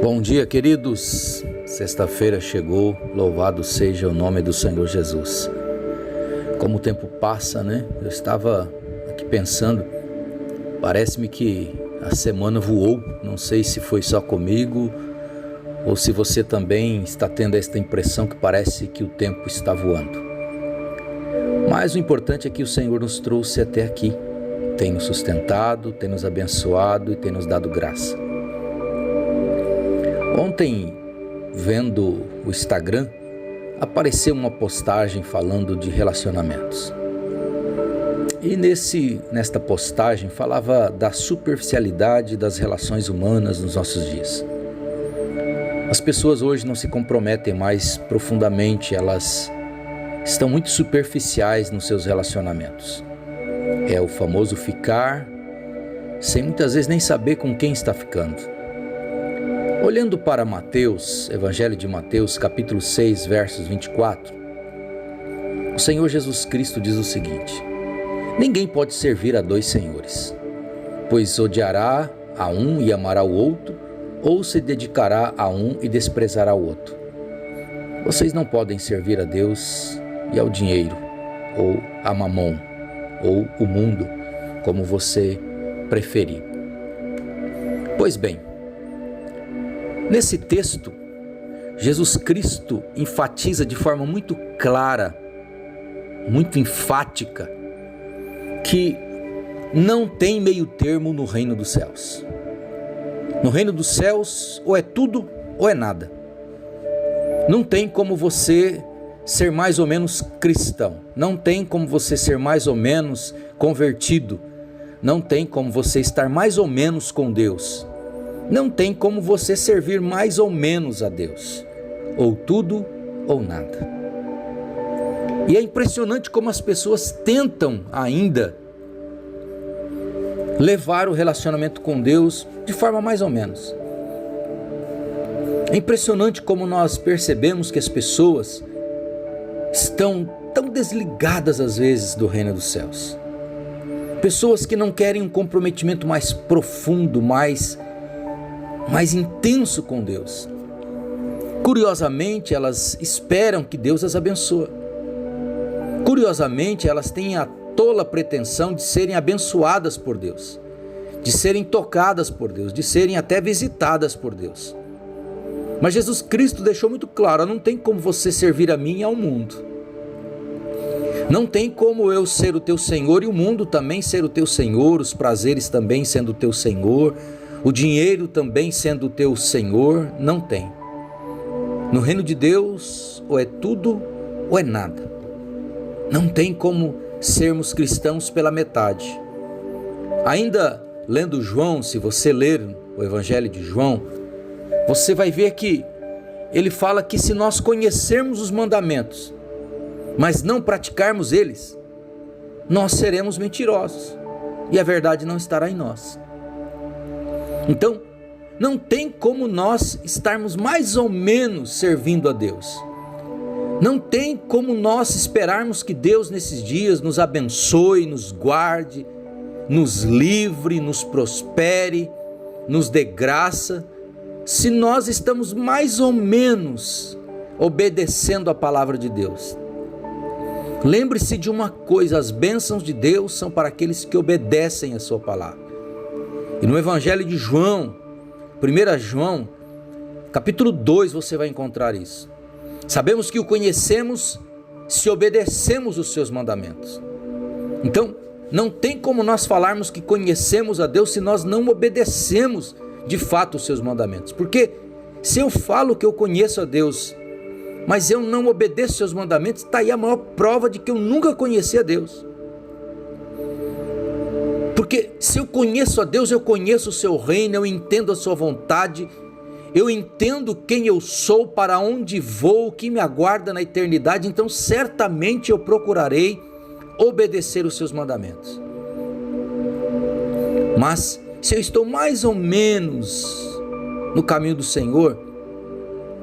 Bom dia, queridos. Sexta-feira chegou, louvado seja o nome do Senhor Jesus. Como o tempo passa, né? Eu estava aqui pensando, parece-me que a semana voou. Não sei se foi só comigo ou se você também está tendo esta impressão que parece que o tempo está voando. Mas o importante é que o Senhor nos trouxe até aqui, tem nos sustentado, tem nos abençoado e tem nos dado graça. Ontem, vendo o Instagram, apareceu uma postagem falando de relacionamentos. E nesta postagem falava da superficialidade das relações humanas nos nossos dias. As pessoas hoje não se comprometem mais profundamente, elas estão muito superficiais nos seus relacionamentos. É o famoso ficar, sem muitas vezes nem saber com quem está ficando. Olhando para Mateus, Evangelho de Mateus, capítulo 6, versos 24, o Senhor Jesus Cristo diz o seguinte: ninguém pode servir a dois senhores, pois odiará a um e amará o outro, ou se dedicará a um e desprezará o outro. Vocês não podem servir a Deus e ao dinheiro, ou a mamon, ou o mundo, como você preferir. Pois bem, nesse texto, Jesus Cristo enfatiza de forma muito clara, muito enfática, que não tem meio termo no reino dos céus. No reino dos céus, ou é tudo ou é nada. Não tem como você ser mais ou menos cristão. Não tem como você ser mais ou menos convertido. Não tem como você estar mais ou menos com Deus. Não tem como você servir mais ou menos a Deus. Ou tudo ou nada. E é impressionante como as pessoas tentam ainda levar o relacionamento com Deus de forma mais ou menos. É impressionante como nós percebemos que as pessoas estão tão desligadas às vezes do reino dos céus. Pessoas que não querem um comprometimento mais profundo, mais intenso com Deus. Curiosamente, elas esperam que Deus as abençoe. Curiosamente, elas têm a tola pretensão de serem abençoadas por Deus, de serem tocadas por Deus, de serem até visitadas por Deus. Mas Jesus Cristo deixou muito claro: não tem como você servir a mim e ao mundo. Não tem como eu ser o teu Senhor e o mundo também ser o teu Senhor, os prazeres também sendo o teu Senhor, o dinheiro também sendo o teu Senhor. Não tem. No reino de Deus, ou é tudo ou é nada. Não tem como sermos cristãos pela metade. Ainda lendo João, se você ler o Evangelho de João, você vai ver que ele fala que se nós conhecermos os mandamentos, mas não praticarmos eles, nós seremos mentirosos e a verdade não estará em nós. Então, não tem como nós estarmos mais ou menos servindo a Deus. Não tem como nós esperarmos que Deus nesses dias nos abençoe, nos guarde, nos livre, nos prospere, nos dê graça, se nós estamos mais ou menos obedecendo a palavra de Deus. Lembre-se de uma coisa: as bênçãos de Deus são para aqueles que obedecem a sua palavra. E no Evangelho de João, 1 João, capítulo 2, você vai encontrar isso. Sabemos que o conhecemos se obedecemos os seus mandamentos. Então, não tem como nós falarmos que conhecemos a Deus se nós não obedecemos de fato os seus mandamentos. Porque se eu falo que eu conheço a Deus, mas eu não obedeço os seus mandamentos, está aí a maior prova de que eu nunca conheci a Deus. Porque se eu conheço a Deus, eu conheço o seu reino, eu entendo a sua vontade, eu entendo quem eu sou, para onde vou, o que me aguarda na eternidade. Então certamente eu procurarei obedecer os seus mandamentos. Mas se eu estou mais ou menos no caminho do Senhor,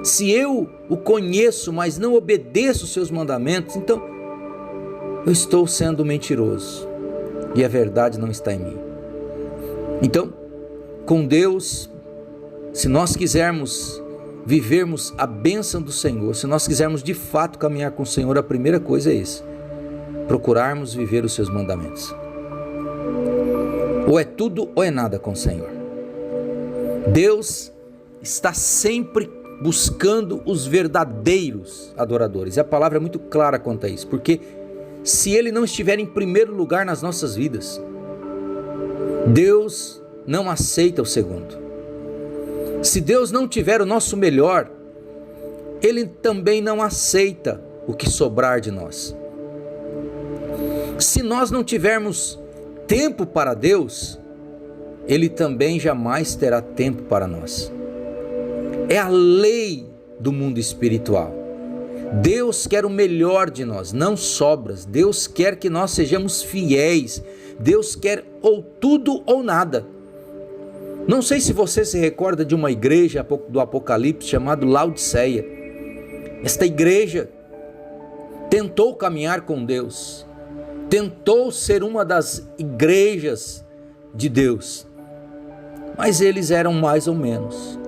se eu o conheço, mas não obedeço os seus mandamentos, então eu estou sendo mentiroso e a verdade não está em mim. Então, com Deus, se nós quisermos vivermos a bênção do Senhor, se nós quisermos de fato caminhar com o Senhor, a primeira coisa é isso: procurarmos viver os seus mandamentos. Ou é tudo ou é nada com o Senhor. Deus está sempre buscando os verdadeiros adoradores, e a palavra é muito clara quanto a isso, porque se Ele não estiver em primeiro lugar nas nossas vidas, Deus não aceita o segundo. Se Deus não tiver o nosso melhor, Ele também não aceita o que sobrar de nós. Se nós não tivermos tempo para Deus, Ele também jamais terá tempo para nós. É a lei do mundo espiritual. Deus quer o melhor de nós, não sobras. Deus quer que nós sejamos fiéis. Deus quer ou tudo ou nada. Não sei se você se recorda de uma igreja do Apocalipse chamada Laodiceia. Esta igreja tentou caminhar com Deus, tentou ser uma das igrejas de Deus, mas eles eram mais ou menos.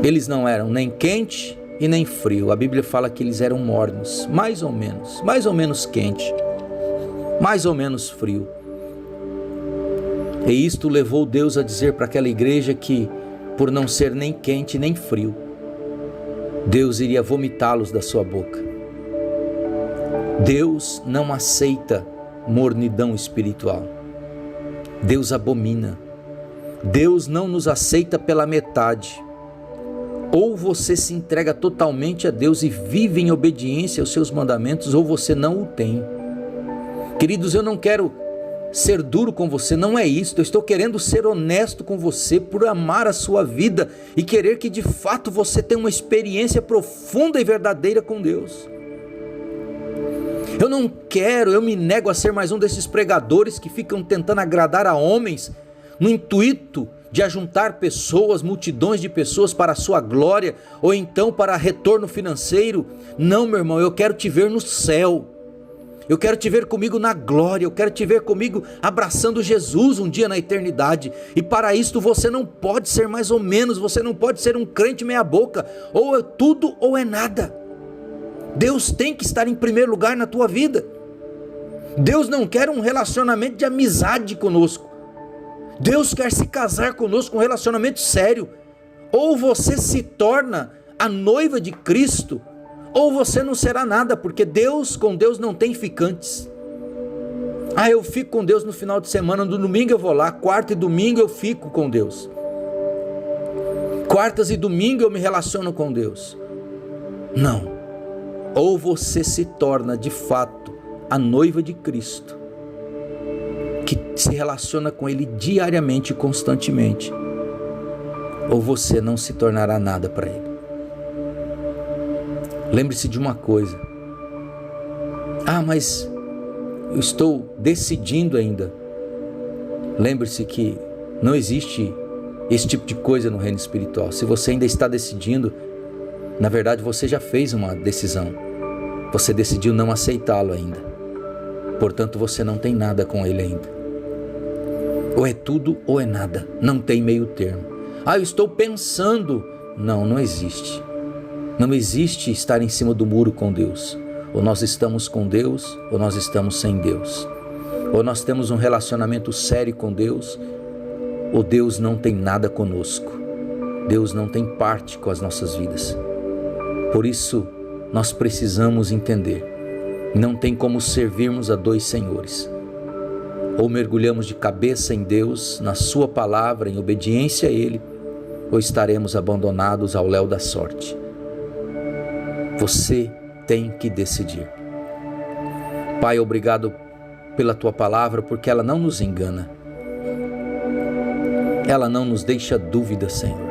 Eles não eram nem quente e nem frio. A Bíblia fala que eles eram mornos, mais ou menos quente, mais ou menos frio. E isto levou Deus a dizer para aquela igreja que, por não ser nem quente nem frio, Deus iria vomitá-los da sua boca. Deus não aceita mornidão espiritual. Deus abomina. Deus não nos aceita pela metade. Ou você se entrega totalmente a Deus e vive em obediência aos seus mandamentos, ou você não o tem. Queridos, eu não quero ser duro com você, não é isso. Eu estou querendo ser honesto com você por amar a sua vida e querer que de fato você tenha uma experiência profunda e verdadeira com Deus. Eu me nego a ser mais um desses pregadores que ficam tentando agradar a homens no intuito de ajuntar pessoas, multidões de pessoas para a sua glória, ou então para retorno financeiro. Não, meu irmão, eu quero te ver no céu. Eu quero te ver comigo na glória, eu quero te ver comigo abraçando Jesus um dia na eternidade. E para isto você não pode ser mais ou menos, você não pode ser um crente meia boca, ou é tudo ou é nada. Deus tem que estar em primeiro lugar na tua vida. Deus não quer um relacionamento de amizade conosco. Deus quer se casar conosco, um relacionamento sério. Ou você se torna a noiva de Cristo, ou você não será nada, porque com Deus não tem ficantes. Eu fico com Deus no final de semana, no domingo eu vou lá, quarta e domingo eu fico com Deus. Quartas e domingo eu me relaciono com Deus. Não. Ou você se torna de fato a noiva de Cristo, que se relaciona com Ele diariamente e constantemente, ou você não se tornará nada para Ele. Lembre-se de uma coisa: mas eu estou decidindo ainda. Lembre-se que não existe esse tipo de coisa no reino espiritual. Se você ainda está decidindo, na verdade você já fez uma decisão. Você decidiu não aceitá-lo ainda. Portanto, você não tem nada com Ele ainda. Ou é tudo ou é nada. Não tem meio termo. Eu estou pensando. Não existe. Não existe estar em cima do muro com Deus. Ou nós estamos com Deus, ou nós estamos sem Deus. Ou nós temos um relacionamento sério com Deus, ou Deus não tem nada conosco. Deus não tem parte com as nossas vidas. Por isso, nós precisamos entender: não tem como servirmos a dois senhores. Ou mergulhamos de cabeça em Deus, na sua palavra, em obediência a Ele, ou estaremos abandonados ao léu da sorte. Você tem que decidir. Pai, obrigado pela Tua palavra, porque ela não nos engana. Ela não nos deixa dúvida, Senhor.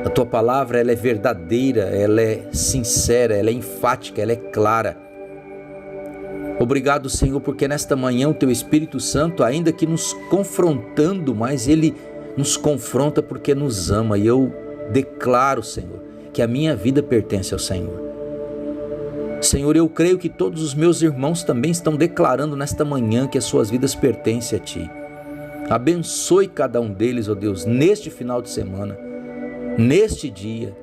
A Tua palavra, ela é verdadeira, ela é sincera, ela é enfática, ela é clara. Obrigado, Senhor, porque nesta manhã o Teu Espírito Santo, ainda que nos confrontando, mas Ele nos confronta porque nos ama. E eu declaro, Senhor, que a minha vida pertence ao Senhor. Senhor, eu creio que todos os meus irmãos também estão declarando nesta manhã que as suas vidas pertencem a Ti. Abençoe cada um deles, ó Deus, neste final de semana, neste dia,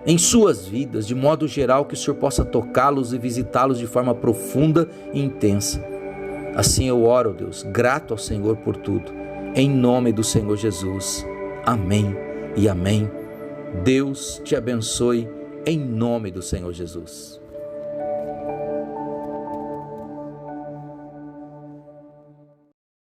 em suas vidas, de modo geral, que o Senhor possa tocá-los e visitá-los de forma profunda e intensa. Assim eu oro, Deus, grato ao Senhor por tudo, em nome do Senhor Jesus. Amém e amém. Deus te abençoe, em nome do Senhor Jesus.